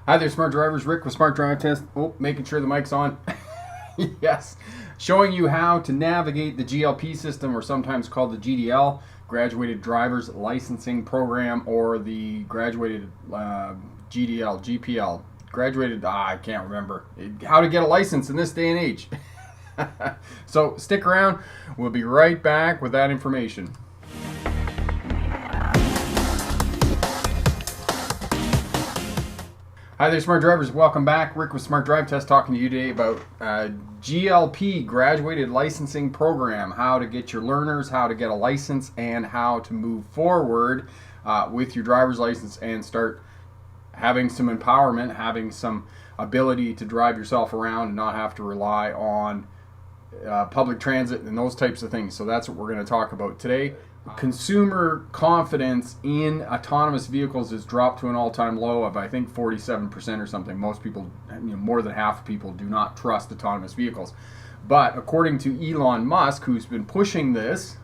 Hi there, smart drivers. Rick with Smart Drive Test. Oh, making sure the mic's on. Yes. Showing you how to navigate the GLP system, or sometimes called the GDL, Graduated Driver's Licensing Program, or the Graduated GDL, GPL. Graduated, I can't remember. How to get a license in this day and age. So stick around. We'll be right back with that information. Hi there, smart drivers. Welcome back. Rick with Smart Drive Test, talking to you today about GLP, Graduated Licensing Program, how to get your learners, how to get a license, and how to move forward with your driver's license and start having some empowerment, having some ability to drive yourself around and not have to rely on public transit and those types of things. So that's what we're going to talk about today. Consumer confidence in autonomous vehicles has dropped to an all-time low of, I think, 47% or something. Most people, more than half of people, do not trust autonomous vehicles. But according to Elon Musk, who's been pushing this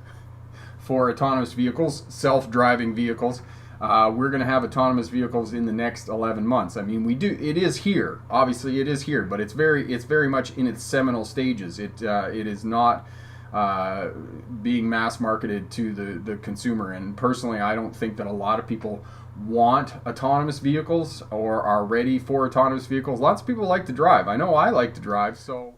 for autonomous vehicles, self-driving vehicles, we're going to have autonomous vehicles in the next 11 months. I mean, it is here. Obviously, it is here, but it's very much in its seminal stages. It is not being mass marketed to the consumer. And personally, I don't think that a lot of people want autonomous vehicles or are ready for autonomous vehicles. Lots of people like to drive. I know I like to drive. So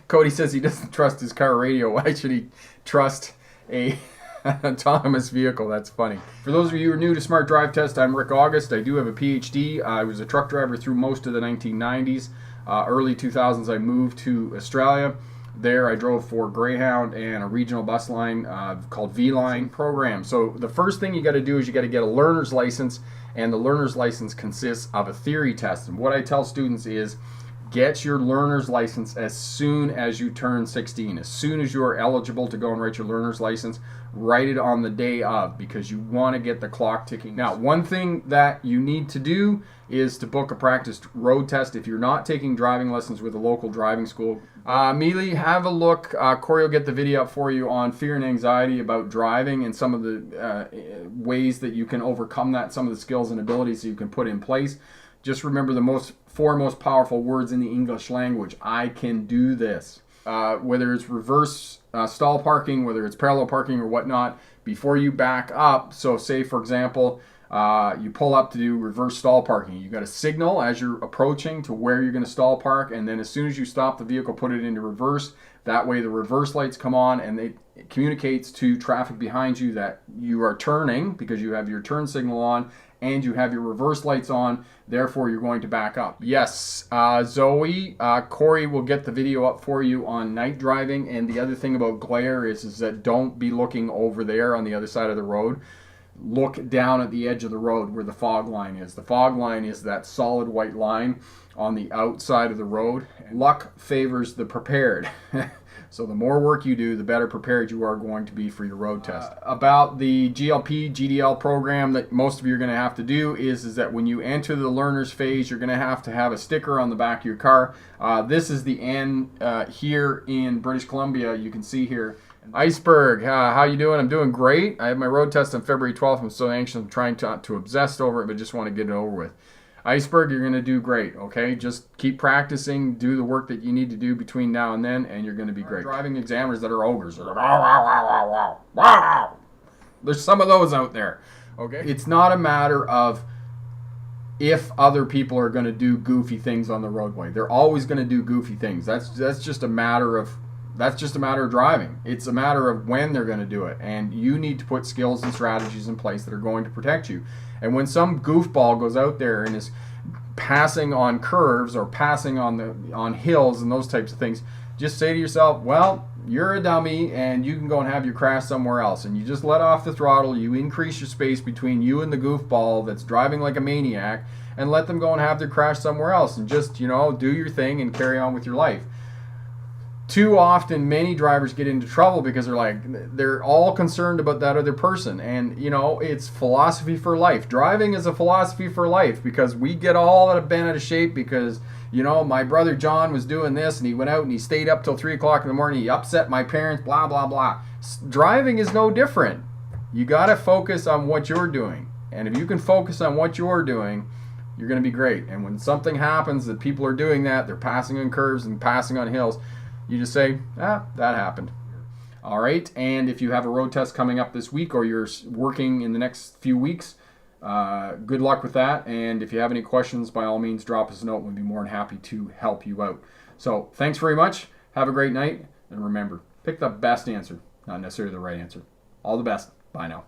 Cody says he doesn't trust his car radio. Why should he trust an autonomous vehicle? That's funny. For those of you who are new to Smart Drive Test, I'm Rick August. I do have a PhD. I was a truck driver through most of the 1990s. Early 2000s, I moved to Australia. There I drove for Greyhound and a regional bus line called V-Line program. So the first thing you got to do is you got to get a learner's license, and the learner's license consists of a theory test. And what I tell students is get your learner's license as soon as you turn 16. As soon as you are eligible to go and write your learner's license, write it on the day of, because you want to get the clock ticking. Now, one thing that you need to do is to book a practice road test if you're not taking driving lessons with a local driving school. Mealy, have a look. Corey will get the video up for you on fear and anxiety about driving and some of the ways that you can overcome that, some of the skills and abilities that you can put in place. Just remember the four most powerful words in the English language. I can do this. Whether it's reverse stall parking, whether it's parallel parking or whatnot, before you back up. So say, for example, you pull up to do reverse stall parking. You got to signal as you're approaching to where you're going to stall park, and then as soon as you stop the vehicle, put it into reverse. That way the reverse lights come on, and it communicates to traffic behind you that you are turning, because you have your turn signal on and you have your reverse lights on. Therefore, you're going to back up. Yes, Zoe, Corey will get the video up for you on night driving. And the other thing about glare is that don't be looking over there on the other side of the road. Look down at the edge of the road where the fog line is. The fog line is that solid white line on the outside of the road. Luck favors the prepared. So the more work you do, the better prepared you are going to be for your road test. About the GLP, GDL program that most of you are going to have to do is that when you enter the learner's phase, you're going to have a sticker on the back of your car. This is the N here in British Columbia. You can see here. Iceberg, how you doing? I'm doing great. I have my road test on February 12th. I'm so anxious. I'm trying to obsess over it, but just want to get it over with. Iceberg, you're going to do great, okay? Just keep practicing, do the work that you need to do between now and then, and you're going to be great. Driving examiners that are ogres. They're like, wow, wow, wow, wow, wow, wow. There's some of those out there, okay? It's not a matter of if other people are going to do goofy things on the roadway. They're always going to do goofy things. That's just a matter of driving. It's a matter of when they're going to do it, and you need to put skills and strategies in place that are going to protect you. And when some goofball goes out there and is passing on curves or passing on hills and those types of things, just say to yourself, well, you're a dummy and you can go and have your crash somewhere else. And you just let off the throttle, you increase your space between you and the goofball that's driving like a maniac, and let them go and have their crash somewhere else, and just, do your thing and carry on with your life. Too often, many drivers get into trouble because they're all concerned about that other person. And, it's philosophy for life. Driving is a philosophy for life, because we get all bent out of shape because, my brother John was doing this and he went out and he stayed up till 3 o'clock in the morning. He upset my parents, blah, blah, blah. Driving is no different. You got to focus on what you're doing. And if you can focus on what you're doing, you're going to be great. And when something happens that people are doing that, they're passing on curves and passing on hills, you just say, that happened. All right, and if you have a road test coming up this week or you're working in the next few weeks, good luck with that. And if you have any questions, by all means, drop us a note. We'll be more than happy to help you out. So thanks very much. Have a great night. And remember, pick the best answer, not necessarily the right answer. All the best. Bye now.